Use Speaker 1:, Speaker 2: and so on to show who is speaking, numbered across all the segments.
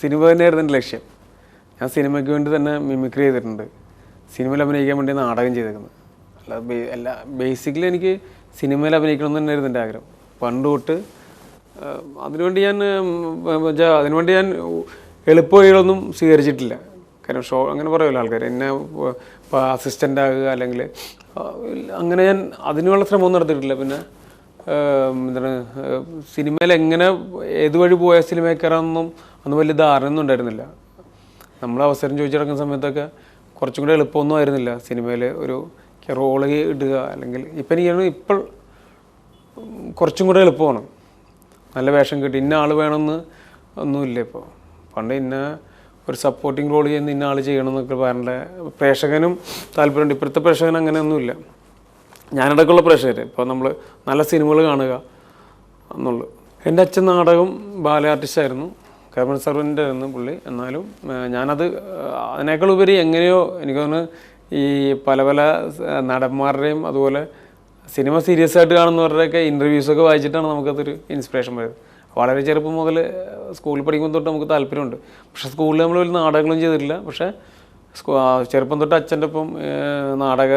Speaker 1: Cinema തന്നെയായിരുന്നു എൻ്റെ ലക്ഷ്യം. ഞാൻ സിനിമയ്ക്ക് വേണ്ടി തന്നെ മിമിക്രി ചെയ്തിട്ടുണ്ട്. സിനിമയിൽ അഭിനയിക്കാൻ വേണ്ടി നാടകം ചെയ്തേക്കുന്നത്. അല്ല ബേസിക്കലി എനിക്ക് സിനിമയിൽ അഭിനയിക്കണം എന്ന് തന്നെയായിരുന്നു എൻ്റെ ആഗ്രഹം പണ്ട് തൊട്ട്. അതിനുവേണ്ടി ഞാൻ എളുപ്പ വഴികളൊന്നും സ്വീകരിച്ചിട്ടില്ല. കാരണം അങ്ങനെ പറയുമല്ലോ ആൾക്കാർ, എന്നെ ഇപ്പോൾ അസിസ്റ്റൻ്റ് ആകുക അല്ലെങ്കിൽ അങ്ങനെ ഞാൻ അതിനുള്ള ശ്രമമൊന്നും നടത്തിയിട്ടില്ല. പിന്നെ എന്താണ് സിനിമയിൽ എങ്ങനെ ഏതുവഴി പോയ സിനിമക്കാരാണെന്നും അന്ന് വലിയ ധാരണയൊന്നും ഉണ്ടായിരുന്നില്ല. നമ്മൾ അവസരം ചോദിച്ചു നടക്കുന്ന സമയത്തൊക്കെ കുറച്ചും കൂടെ എളുപ്പമൊന്നും ആയിരുന്നില്ല സിനിമയിൽ ഒരു റോള് ഇടുക. അല്ലെങ്കിൽ ഇപ്പം എനിക്കാണ് ഇപ്പോൾ കുറച്ചും കൂടെ എളുപ്പമാണ്. നല്ല വേഷം കിട്ടി ഇന്ന ആൾ വേണമെന്ന് ഒന്നുമില്ല ഇപ്പോൾ. പണ്ട് ഇന്ന ഒരു സപ്പോർട്ടിങ് റോൾ ചെയ്യുന്ന ഇന്ന ആൾ ചെയ്യണമെന്നൊക്കെ പറയേണ്ട പ്രേക്ഷകനും താല്പര്യമുണ്ട്. ഇപ്പോഴത്തെ പ്രേക്ഷകൻ അങ്ങനെയൊന്നുമില്ല. ഞാനിടയ്ക്കുള്ള പ്രേക്ഷകർ ഇപ്പോൾ നമ്മൾ നല്ല സിനിമകൾ കാണുക എന്നുള്ളു. എൻ്റെ അച്ഛൻ നാടകം ബാല ആർട്ടിസ്റ്റായിരുന്നു, ഗവൺമെൻറ് സർവൻ്റ് ആയിരുന്നു പുള്ളി. എന്നാലും ഞാനത് അതിനേക്കാൾ ഉപരി എങ്ങനെയോ എനിക്ക് തോന്നുന്നു ഈ പല നടന്മാരുടെയും അതുപോലെ സിനിമ സീരിയസ് ആയിട്ട് കാണുന്നവരുടെയൊക്കെ ഇൻ്റർവ്യൂസൊക്കെ വായിച്ചിട്ടാണ് നമുക്കതൊരു ഇൻസ്പിറേഷൻ വരുന്നത്. വളരെ ചെറുപ്പം മുതൽ സ്കൂളിൽ പഠിക്കുമ്പോൾ തൊട്ട് നമുക്ക് താല്പര്യമുണ്ട്. പക്ഷേ സ്കൂളിൽ നമ്മൾ വലിയ നാടകങ്ങളും ചെയ്തിട്ടില്ല. പക്ഷേ ചെറുപ്പം തൊട്ട് അച്ഛൻ്റെ ഒപ്പം നാടക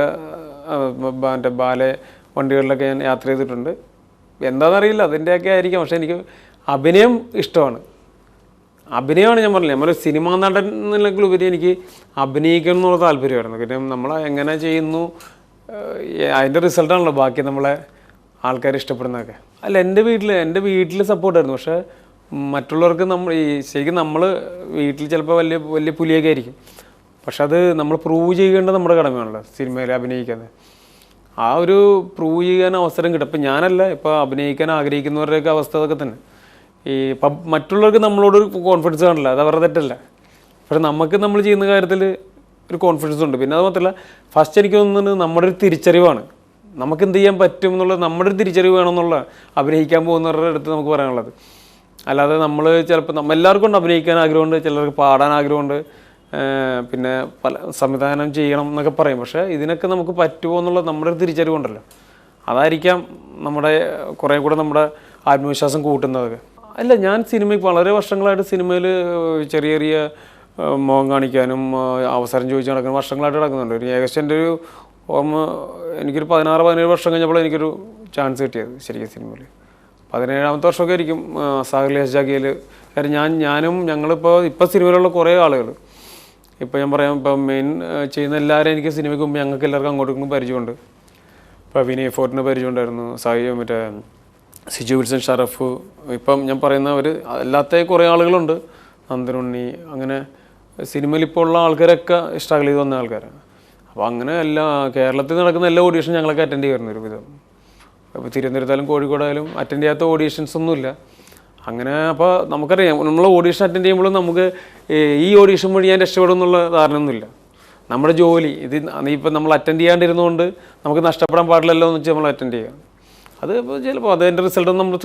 Speaker 1: മറ്റേ ബാലെ വണ്ടികളിലൊക്കെ ഞാൻ യാത്ര ചെയ്തിട്ടുണ്ട്. എന്താണെന്നറിയില്ല, അതിൻ്റെയൊക്കെ ആയിരിക്കാം. പക്ഷേ എനിക്ക് അഭിനയം ഇഷ്ടമാണ്. അഭിനയമാണ് ഞാൻ പറഞ്ഞില്ല, നമ്മളൊരു സിനിമാ നടൻ എന്നുള്ളതിലുപരി എനിക്ക് അഭിനയിക്കണം എന്നുള്ള താല്പര്യമായിരുന്നു. പിന്നെ നമ്മൾ എങ്ങനെ ചെയ്യുന്നു അതിൻ്റെ റിസൾട്ടാണല്ലോ ബാക്കി നമ്മളെ ആൾക്കാർ ഇഷ്ടപ്പെടുന്നതൊക്കെ. അല്ല എൻ്റെ വീട്ടിൽ സപ്പോർട്ടായിരുന്നു. പക്ഷേ മറ്റുള്ളവർക്ക് ശരിക്കും നമ്മൾ വീട്ടിൽ ചിലപ്പോൾ വലിയ പുലിയൊക്കെ ആയിരിക്കും. പക്ഷെ അത് നമ്മൾ പ്രൂവ് ചെയ്യേണ്ടത് നമ്മുടെ കടമയാണല്ലോ സിനിമയിൽ അഭിനയിക്കുന്നത്. ആ ഒരു പ്രൂവ് ചെയ്യാൻ അവസരം കിട്ടും. ഇപ്പം ഞാനല്ല, ഇപ്പോൾ അഭിനയിക്കാൻ ആഗ്രഹിക്കുന്നവരുടെയൊക്കെ അവസ്ഥ അതൊക്കെ തന്നെ. മറ്റുള്ളവർക്ക് നമ്മളോടൊരു കോൺഫിഡൻസ് കാണില്ല, അത് അവരുടെ തെറ്റല്ല. പക്ഷെ നമുക്ക് നമ്മൾ ചെയ്യുന്ന കാര്യത്തിൽ ഒരു കോൺഫിഡൻസ് ഉണ്ട്. പിന്നെ അത് മാത്രമല്ല, ഫസ്റ്റ് എനിക്ക് തോന്നുന്നത് നമ്മുടെ ഒരു തിരിച്ചറിവാണ്. നമുക്ക് എന്ത് ചെയ്യാൻ പറ്റും എന്നുള്ളത് നമ്മുടെ ഒരു തിരിച്ചറിവ് വേണമെന്നുള്ള അഭിനയിക്കാൻ പോകുന്നവരുടെ അടുത്ത് നമുക്ക് പറയാനുള്ളത്. അല്ലാതെ നമ്മൾ ചിലപ്പോൾ എല്ലാവർക്കും ഉണ്ട് അഭിനയിക്കാൻ ആഗ്രഹമുണ്ട്, ചിലർക്ക് പാടാൻ ആഗ്രഹമുണ്ട്, പിന്നെ പല സംവിധാനം ചെയ്യണം എന്നൊക്കെ പറയും. പക്ഷേ ഇതിനൊക്കെ നമുക്ക് പറ്റുമോ എന്നുള്ളത് നമ്മുടെ ഒരു തിരിച്ചറിവുണ്ടല്ലോ, അതായിരിക്കാം കുറേ കൂടെ നമ്മുടെ ആത്മവിശ്വാസം കൂട്ടുന്നതൊക്കെ. അല്ല, ഞാൻ സിനിമയ്ക്ക് വളരെ വർഷങ്ങളായിട്ട് സിനിമയിൽ ചെറിയ മുഖം കാണിക്കാനും അവസരം ചോദിച്ച് നടക്കുന്ന വർഷങ്ങളായിട്ട് നടക്കുന്നുണ്ട്. ഏകദേശം എൻ്റെ ഒരു ഓർമ്മ എനിക്കൊരു 16-17 വർഷം കഴിഞ്ഞപ്പോൾ എനിക്കൊരു ചാൻസ് കിട്ടിയത് ശരിക്കും സിനിമയിൽ. 17ാമത്തെ വർഷമൊക്കെ ആയിരിക്കും സാഗർലേസ് ജാഗിയിൽ. കാര്യം ഞങ്ങളിപ്പോൾ സിനിമയിലുള്ള കുറേ ആളുകൾ ഇപ്പോൾ ഞാൻ പറയാം, ഇപ്പം മെയിൻ ചെയ്യുന്ന എല്ലാവരും എനിക്ക് സിനിമയ്ക്ക് മുമ്പ് ഞങ്ങൾക്ക് എല്ലാവർക്കും അങ്ങോട്ടും പരിചയമുണ്ട്. ഇപ്പോൾ വിനയ് ഫോർട്ടിന് പരിചയമുണ്ടായിരുന്നു, മറ്റേ സിജു വിൽസൺ, ഷറഫ്, ഇപ്പം ഞാൻ പറയുന്നവർ അല്ലാത്ത കുറേ ആളുകളുണ്ട്, നന്ദനുണ്ണി, അങ്ങനെ സിനിമയിൽ ഇപ്പോൾ ഉള്ള ആൾക്കാരൊക്കെ സ്ട്രഗിൾ ചെയ്ത് വന്ന ആൾക്കാരാണ്. അപ്പോൾ അങ്ങനെ കേരളത്തിൽ നടക്കുന്ന എല്ലാ ഓഡീഷനും ഞങ്ങളൊക്കെ അറ്റൻഡ് ചെയ്യുമായിരുന്നു ഒരു വിധം. ഇപ്പോൾ തിരുവനന്തപുരത്തായാലും കോഴിക്കോടായാലും അറ്റൻഡ് ചെയ്യാത്ത ഓഡീഷൻസ് ഒന്നുമില്ല. അങ്ങനെ അപ്പോൾ നമുക്കറിയാം, നമ്മൾ ഓഡീഷൻ അറ്റൻഡ് ചെയ്യുമ്പോഴും നമുക്ക് ഈ ഓഡീഷൻ വഴി ഞാൻ രക്ഷപ്പെടും എന്നുള്ള ധാരണയൊന്നുമില്ല. നമ്മുടെ ജോലി ഇപ്പം നമ്മൾ അറ്റൻഡ് ചെയ്യാണ്ടിരുന്നുകൊണ്ട് നമുക്ക് നഷ്ടപ്പെടാൻ പാടില്ലല്ലോ എന്ന് വെച്ച് നമ്മൾ അറ്റൻഡ് ചെയ്യുക. അത് ചിലപ്പോൾ അതിൻ്റെ റിസൾട്ടൊന്നും നമ്മൾ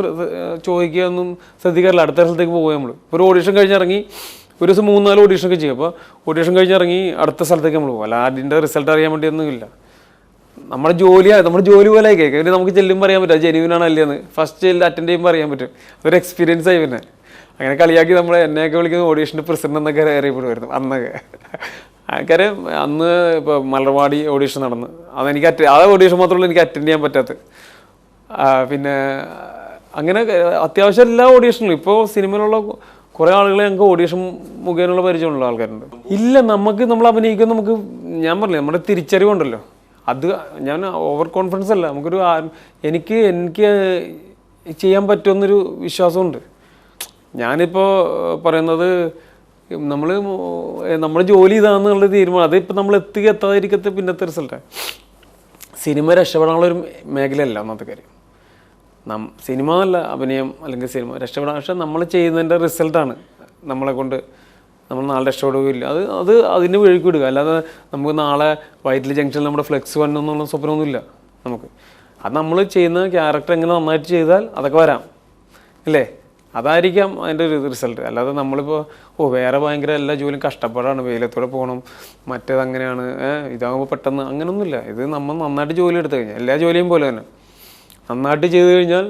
Speaker 1: ചോദിക്കുകയൊന്നും ശ്രദ്ധിക്കാറില്ല. അടുത്ത സ്ഥലത്തേക്ക് പോകുക. നമ്മൾ ഒരു ഓഡീഷൻ കഴിഞ്ഞിറങ്ങി ഒരു ദിവസം 3-4 ഓഡീഷനൊക്കെ ചെയ്യും. അപ്പോൾ ഓഡീഷൻ കഴിഞ്ഞിറങ്ങി അടുത്ത സ്ഥലത്തേക്ക് നമ്മൾ പോകും. അല്ല അതിൻ്റെ റിസൾട്ട് അറിയാൻ വേണ്ടിയൊന്നുമില്ല. നമ്മുടെ ജോലി പോലെ കേൾക്കുക. പിന്നെ നമുക്ക് ചെല്ലുമ്പോൾ അറിയാൻ പറ്റും അത് ജെന്യുവിനാണ് അല്ലേന്ന്. ഫസ്റ്റ് അറ്റൻഡ് ചെയ്യുമ്പോൾ അറിയാൻ പറ്റും. അതൊരു എക്സ്പീരിയൻസ് ആയി. പിന്നെ അങ്ങനെ കളിയാക്കി എന്നെയൊക്കെ വിളിക്കുന്ന ഓഡീഷൻ്റെ പ്രസിഡന്റ് എന്നൊക്കെ അറിയപ്പെടുമായിരുന്നു അന്നൊക്കെ. കാര്യം അന്ന് ഇപ്പോൾ മലർവാടി ഓഡീഷൻ നടന്ന് അതെനിക്ക് ആ ഓഡീഷൻ മാത്രമല്ല എനിക്ക് അറ്റൻഡ് ചെയ്യാൻ പറ്റാത്തത്. പിന്നെ അങ്ങനെ അത്യാവശ്യം എല്ലാ ഓഡീഷനിലും ഇപ്പോൾ സിനിമയിലുള്ള കുറേ ആളുകളെ ഞങ്ങൾക്ക് ഓഡീഷൻ മുഖേനയുള്ള പരിചയമുള്ള ആൾക്കാരുണ്ട്. ഇല്ല, നമ്മൾ അഭിനയിക്കുന്ന ഞാൻ പറഞ്ഞില്ലേ, നമ്മുടെ തിരിച്ചറിവുണ്ടല്ലോ, അത് ഞാൻ ഓവർ കോൺഫിഡൻസ് അല്ല, എനിക്ക് ചെയ്യാൻ പറ്റുമെന്നൊരു വിശ്വാസമുണ്ട്. ഞാനിപ്പോൾ പറയുന്നത് നമ്മുടെ ജോലി ഇതാണെന്നുള്ള തീരുമാനം, അതിപ്പോൾ നമ്മൾ എത്താതിരിക്കത്തെ പിന്നത്തെ റിസൾട്ടാണ്. സിനിമ രക്ഷപ്പെടാനുള്ളൊരു മേഖലയല്ല ഒന്നാമത്തെ കാര്യം. സിനിമ എന്നല്ല, അഭിനയം അല്ലെങ്കിൽ സിനിമ രക്ഷപ്പെടാൻ. പക്ഷെ നമ്മൾ ചെയ്യുന്നതിൻ്റെ റിസൾട്ടാണ് നമ്മൾ നാളെ രക്ഷപ്പെടുകയില്ല. അതിന് വഴിക്കിടുക. അല്ലാതെ നമുക്ക് നാളെ വൈറ്റില ജംഗ്ഷനിൽ നമ്മുടെ ഫ്ലെക്സ് വരണമെന്നുള്ള സ്വപ്നമൊന്നുമില്ല നമുക്ക്. അത് നമ്മൾ ചെയ്യുന്ന ക്യാരക്ടർ എങ്ങനെ നന്നായിട്ട് ചെയ്താൽ അതൊക്കെ വരാം, അല്ലേ? അതായിരിക്കാം അതിൻ്റെ ഒരു റിസൾട്ട്. അല്ലാതെ നമ്മളിപ്പോൾ വേറെ ഭയങ്കര എല്ലാ ജോലിയും കഷ്ടപ്പാടാണ്, വെയിലത്തൂടെ പോകണം, മറ്റേതങ്ങനെയാണ്, ഇതാകുമ്പോൾ പെട്ടെന്ന് അങ്ങനെയൊന്നുമില്ല. ഇത് നമ്മൾ നന്നായിട്ട് ജോലി എടുത്തു കഴിഞ്ഞാൽ എല്ലാ ജോലിയും പോലെ തന്നെ നന്നായിട്ട് ചെയ്ത് കഴിഞ്ഞാൽ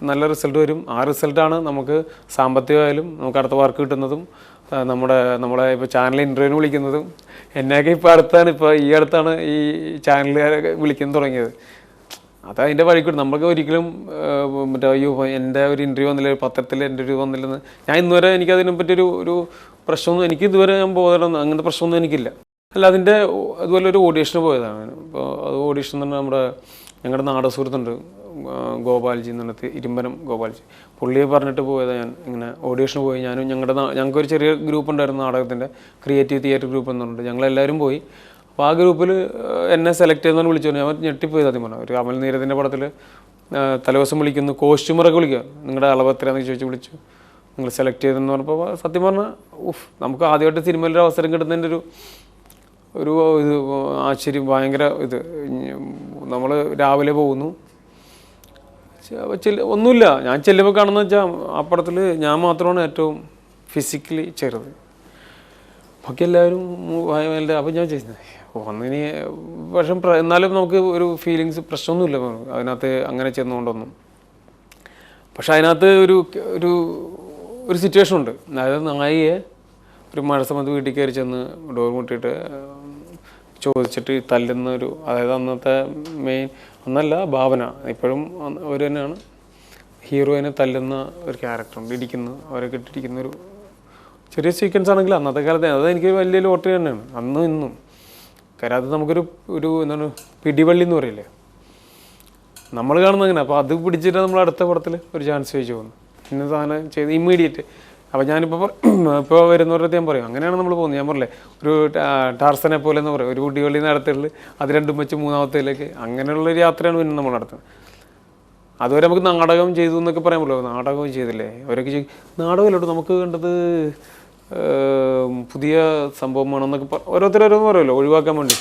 Speaker 1: നല്ല റിസൾട്ട് വരും. ആ റിസൾട്ടാണ് നമുക്ക് സാമ്പത്തികമായാലും നമുക്ക് അടുത്ത വർക്ക് കിട്ടുന്നതും നമ്മളെ ഇപ്പോൾ ചാനൽ ഇൻ്റർവ്യൂവിന് വിളിക്കുന്നതും എന്നെയൊക്കെ ഇപ്പോൾ ഈ അടുത്താണ് ഈ ചാനലുകാരൊക്കെ വിളിക്കാൻ തുടങ്ങിയത്. അതതിൻ്റെ വഴിക്കൂടെ നമുക്ക് ഒരിക്കലും മറ്റേ അയ്യോ എൻ്റെ ഒരു ഇൻ്റർവ്യൂ വന്നില്ല, പത്രത്തിൽ ഇൻ്റർവ്യൂ വന്നില്ലെന്ന് ഞാൻ ഇന്നുവരെ എനിക്കതിനെ പറ്റിയൊരു പ്രശ്നമൊന്നും എനിക്ക് ഇതുവരെ ഞാൻ ബോധം അങ്ങനത്തെ പ്രശ്നമൊന്നും എനിക്കില്ല. അല്ല അതിൻ്റെ അതുപോലെ ഒരു ഓഡീഷന് പോയതാണ്. അപ്പോൾ അത് ഓഡീഷൻ എന്ന് പറഞ്ഞാൽ ഞങ്ങളുടെ നാടക സുഹൃത്തുണ്ട് ഗോപാൽജി എന്ന് പറഞ്ഞിട്ട്, ഇരുമ്പനം ഗോപാൽജി, പുള്ളിയെ പറഞ്ഞിട്ട് പോയതാണ്. ഞാൻ ഇങ്ങനെ ഓഡീഷന് പോയി. ഞാനും ഞങ്ങൾക്കൊരു ചെറിയ ഗ്രൂപ്പ് ഉണ്ടായിരുന്നു നാടകത്തിൻ്റെ, ക്രിയേറ്റീവ് തിയേറ്റർ ഗ്രൂപ്പ് എന്ന് പറഞ്ഞിട്ട് ഞങ്ങളെല്ലാവരും പോയി. അപ്പോൾ ആ ഗ്രൂപ്പിൽ എന്നെ സെലക്ട് ചെയ്യുന്നവർ വിളിച്ചു. ഞാൻ ഞെട്ടിപ്പോയി സത്യം പറഞ്ഞാൽ. ഒരു അമൽ നീരദിൻ്റെ പടത്തിൽ തലേദിവസം വിളിക്കുന്നു, കോസ്റ്റ്യൂമറൊക്കെ വിളിക്കുക, നിങ്ങളുടെ അളവ് എത്രയാണെന്ന് ചോദിച്ച് വിളിച്ചു, നിങ്ങൾ സെലക്ട് ചെയ്തെന്ന് പറഞ്ഞപ്പോൾ സത്യം പറഞ്ഞാൽ നമുക്ക് ആദ്യമായിട്ട് സിനിമയിലൊരു അവസരം കിട്ടുന്നതിൻ്റെ ഒരു ഇത് ആശ്ചര്യം, ഭയങ്കര ഇത്. നമ്മൾ രാവിലെ പോകുന്നു, ഒന്നുമില്ല, ഞാൻ ചെല്ലുമ്പോൾ കാണുന്ന വെച്ചാൽ ആ പടത്തിൽ ഞാൻ മാത്രമാണ് ഏറ്റവും ഫിസിക്കലി ചെറുത്. ബാക്കി എല്ലാവരും അപ്പോൾ ഞാൻ ചെയ്യുന്നത് ഒന്നിന് പക്ഷെ എന്നാലും നമുക്ക് ഒരു ഫീലിങ്സ് പ്രശ്നമൊന്നുമില്ല അതിനകത്ത് അങ്ങനെ ചെന്നുകൊണ്ടൊന്നും. പക്ഷെ അതിനകത്ത് ഒരു സിറ്റുവേഷൻ ഉണ്ട്. അതായത് നായികയെ ഒരു മഴ സമയത്ത് വീട്ടിൽ കയറി ചെന്ന് ഡോർ മുട്ടിയിട്ട് ചോദിച്ചിട്ട് തല്ലുന്ന അതായത് അന്നത്തെ മെയിൻ ഒന്നല്ല ഭാവന, ഇപ്പോഴും അവർ തന്നെയാണ് ഹീറോയിനെ തല്ലുന്ന ഒരു ക്യാരക്ടറുണ്ട്, അവരൊക്കെ ഇട്ടിരിക്കുന്നൊരു ചെറിയ സീക്വൻസ് ആണെങ്കിൽ അന്നത്തെ കാലത്ത് അതെനിക്ക് വലിയ ലോട്ടറി തന്നെയാണ് അന്നും ഇന്നും. കാര്യം അത് നമുക്കൊരു എന്താണ് പിടിവള്ളി എന്ന് പറയില്ലേ, നമ്മൾ കാണുന്നത് അങ്ങനെ. അപ്പോൾ അത് പിടിച്ചിട്ട് നമ്മൾ അടുത്ത പടത്തിൽ ഒരു ചാൻസ് ചോദിച്ചു പോകുന്നു, ഇന്ന സാധനം ചെയ്ത് ഇമ്മീഡിയറ്റ്. അപ്പോൾ ഇപ്പോൾ വരുന്നവരുടെ ഞാൻ പറയും അങ്ങനെയാണ് നമ്മൾ പോകുന്നത്. ഞാൻ പറയില്ലേ ഒരു ടാർസനെ പോലെ എന്ന് പറയും, ഒരു കുട്ടിവള്ളി നടത്തുള്ളൂ, അത് രണ്ടും വെച്ച് മൂന്നാമത്തേലേക്ക് അങ്ങനെയുള്ളൊരു യാത്രയാണ് പിന്നെ നമ്മൾ നടത്തുന്നത്. അതുവരെ നമുക്ക് നാടകം ചെയ്തു എന്നൊക്കെ പറയാൻ പറ്റുമോ, നാടകം ചെയ്തില്ലേ അവരൊക്കെ നാടകമല്ലോട്ട് നമുക്ക് കണ്ടത് പുതിയ സംഭവമാണെന്നൊക്കെ ഓരോരുത്തരോരോന്ന് പറയുമല്ലോ ഒഴിവാക്കാൻ വേണ്ടി.